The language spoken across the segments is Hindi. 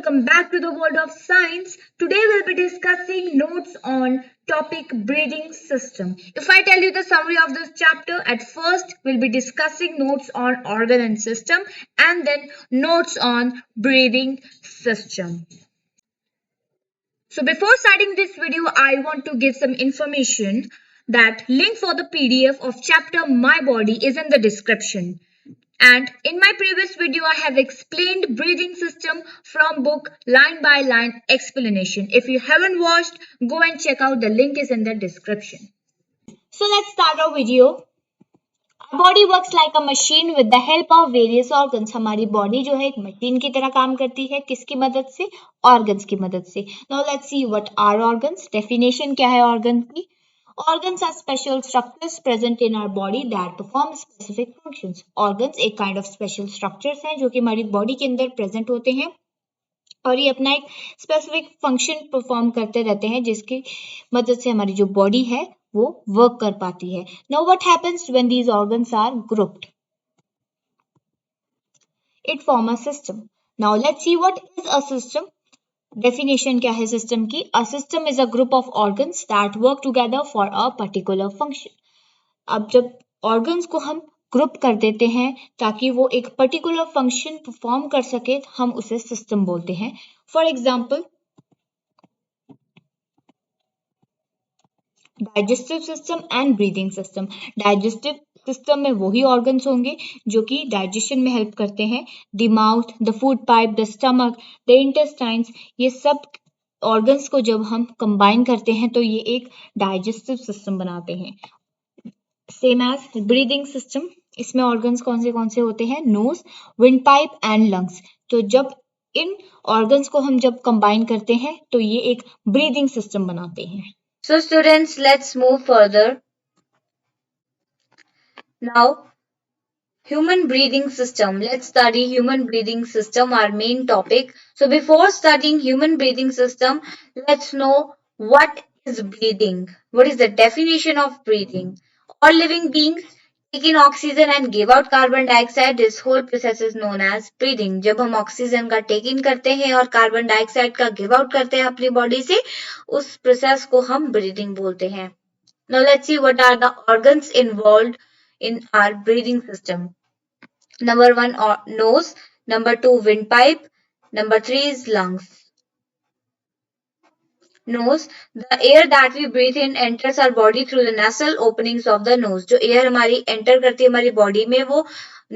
welcome back to the world of science. Today we'll be discussing notes on topic breathing system. If I tell you the summary of this chapter, at first we'll be discussing notes on organ and system and then notes on breathing system. So before starting this video, I want to give some information that link for the PDF of chapter My Body is in the description. And in my previous video, I have explained breathing system from book line by line explanation. If you haven't watched, go and check out. The link is in the description. So let's start our video. Our body works like a machine with the help of various organs. हमारी body जो है एक machine की तरह काम करती है. किसकी मदद से? Organs की मदद से. Now let's see what are organs. Definition क्या है organ की? Organs are special structures present in our body that perform specific functions. Organs एक kind of special structures हैं जो कि हमारी body के अंदर present होते हैं और ये अपना एक specific function perform करते रहते हैं जिसकी मदद से हमारी जो body है वो work कर पाती है. Now what happens when these organs are grouped? It form a system. Now let's see what is a system. Definition क्या है सिस्टम की? A system is a group of organs that work together for a particular function. अब जब organs को हम ग्रुप कर देते हैं ताकि वो एक पर्टिकुलर फंक्शन परफॉर्म कर सके, हम उसे सिस्टम बोलते हैं. For example digestive system and breathing system. Digestive system में वही ऑर्गन्स होंगे जो कि डाइजेशन में हेल्प करते हैं. The mouth, the food pipe, the stomach, the intestines, ये सब ऑर्गन्स को जब हम कंबाइन करते हैं तो ये एक डाइजेस्टिव सिस्टम बनाते हैं. सेम एज ब्रीदिंग सिस्टम, इसमें ऑर्गन्स कौन से होते हैं? Nose, windpipe and lungs. तो जब इन ऑर्गन्स को हम जब कंबाइन करते हैं तो ये एक ब्रीदिंग सिस्टम बनाते हैं. So students, let's move further. Now, human breathing system. Let's study human breathing system, our main topic. So before studying human breathing system, let's know what is breathing. What is the definition of breathing? All living beings take in oxygen and give out carbon dioxide. This whole process is known as breathing. जब हम ऑक्सीजन का टेक इन करते हैं और कार्बन डाइऑक्साइड का गिव आउट करते हैं अपनी बॉडी से, उस प्रोसेस को हम ब्रीदिंग बोलते हैं. Now let's see what are the organs involved in our breathing system. Number 1, nose. Number 2, windpipe. Number 3 is lungs. Nose, the air that we breathe in enters our body through the nasal openings of the nose. जो एयर हमारी एंटर करती है हमारी बॉडी में वो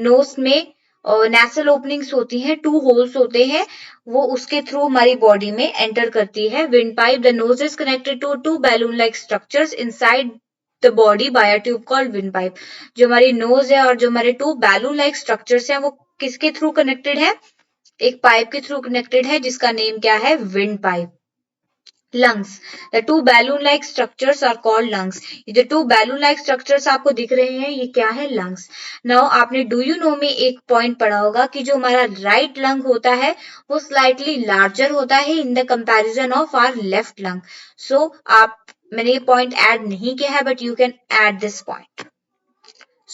नोज में नेसल ओपनिंग्स होती हैं, 2 होल्स होते हैं, वो उसके थ्रू हमारी बॉडी में एंटर करती है. Windpipe, the nose is connected to 2 balloon like structures inside the body by a tube called windpipe. जो हमारी नोज है और जो हमारे 2 बैलून लाइक स्ट्रक्चर्स हैं वो किसके थ्रू कनेक्टेड है? एक पाइप के थ्रू कनेक्टेड है जिसका नेम क्या है? Wind pipe. lungs, the 2 balloon like structures are called lungs. ये जो 2 balloon like structures आपको दिख रहे हैं ये क्या है? lungs. now आपने do you know में एक point पढ़ा होगा कि जो हमारा right lung होता है वो slightly larger होता है in the comparison of our left lung. so मैंने ये point add नहीं किया है but you can add this point.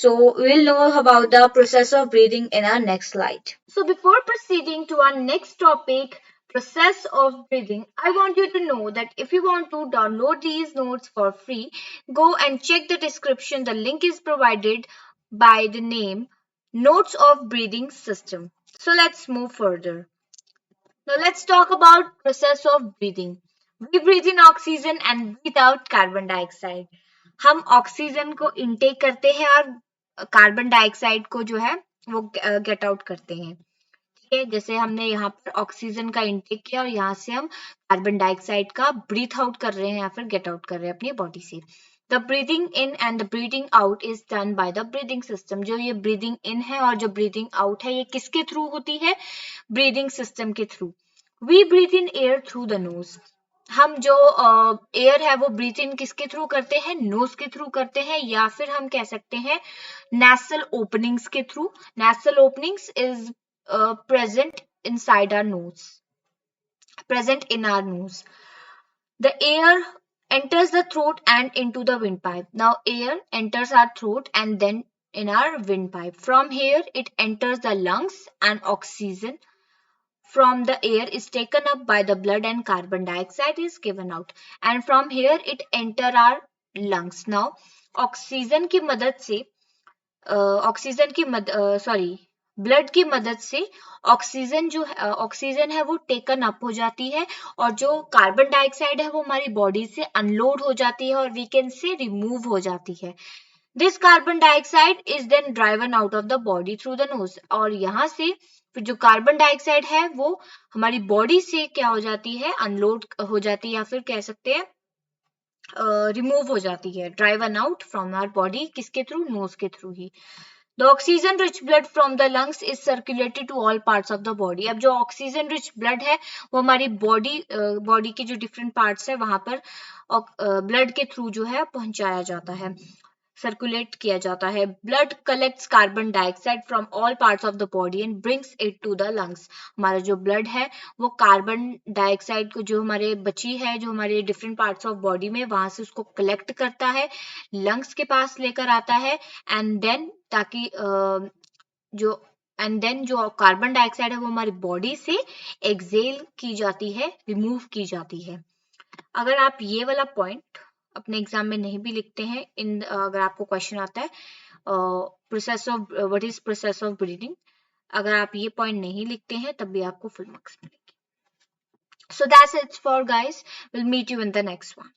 So we'll know about the process of breathing in our next slide. So before proceeding to our next topic, process of breathing, I want you to know that if you want to download these notes for free, go and check the description. The link is provided by the name Notes of Breathing System. So let's move further. Now let's talk about process of breathing. We breathe in oxygen and breathe out carbon dioxide. हम ऑक्सीजन को इनटेक करते हैं और कार्बन डाइऑक्साइड को जो है वो गेट आउट करते हैं. ठीक है, जैसे हमने यहाँ पर ऑक्सीजन का इनटेक किया और यहाँ से हम कार्बन डाइऑक्साइड का ब्रीथ आउट कर रहे हैं या फिर गेट आउट कर रहे हैं अपनी बॉडी से. The breathing in and the breathing out is done by the breathing system. जो ये ब्रीदिंग इन है और जो ब्रीदिंग आउट है ये किसके थ्रू होती है? ब्रीदिंग सिस्टम के through. We breathe in air through the nose. हम जो एयर है वो ब्रीथ इन किसके थ्रू करते हैं? नोज के थ्रू करते हैं या फिर हम कह सकते हैं नेसल ओपनिंग्स के through. Nasal openings is present inside our nose, present in our nose. The air enters the throat and into the windpipe. Now air enters our throat and then in our windpipe. From here it enters the lungs and oxygen from the air is taken up by the blood and carbon dioxide is given out, and from here it enter our lungs. Now oxygen की मदद से ऑक्सीजन की सॉरी ब्लड की मदद से ऑक्सीजन है वो टेकन अप हो जाती है, और जो कार्बन डाइऑक्साइड है वो हमारी बॉडी से अनलोड हो जाती है, और वी कैन से रिमूव हो जाती है. This carbon dioxide is then driven out of the body through the nose, और यहाँ से फिर जो कार्बन डाइऑक्साइड है वो हमारी बॉडी से क्या हो जाती है, अनलोड हो जाती है, या फिर कह सकते हैं रिमूव हो जाती है, driven out from our body. किसके थ्रू? नोज के थ्रू ही. The oxygen rich blood from the lungs is circulated to all parts of the body. अब जो ऑक्सीजन रिच ब्लड है वो हमारी बॉडी के जो डिफरेंट पार्ट्स है वहां पर ब्लड के थ्रू जो है पहुंचाया जाता है, सर्कुलेट किया जाता है. Blood collects carbon dioxide from all parts of the body and brings it to the lungs. हमारा जो ब्लड है वो कार्बन डाइऑक्साइड को जो हमारे बची है, जो हमारे डिफरेंट पार्ट्स ऑफ बॉडी में, वहां से उसको कलेक्ट करता है, लंग्स के पास लेकर आता है, एंड देन ताकि जो कार्बन डाइऑक्साइड है वो हमारी बॉडी से एक्सेल की जाती है, रिमूव की जाती है. अगर आप ये वाला पॉइंट अपने एग्जाम में नहीं भी लिखते हैं, अगर आपको क्वेश्चन आता है process of what is process of breathing, अगर आप ये पॉइंट नहीं लिखते हैं तब भी आपको फुल मार्क्स मिलेंगे. So that's it for guys, will meet you in the next one.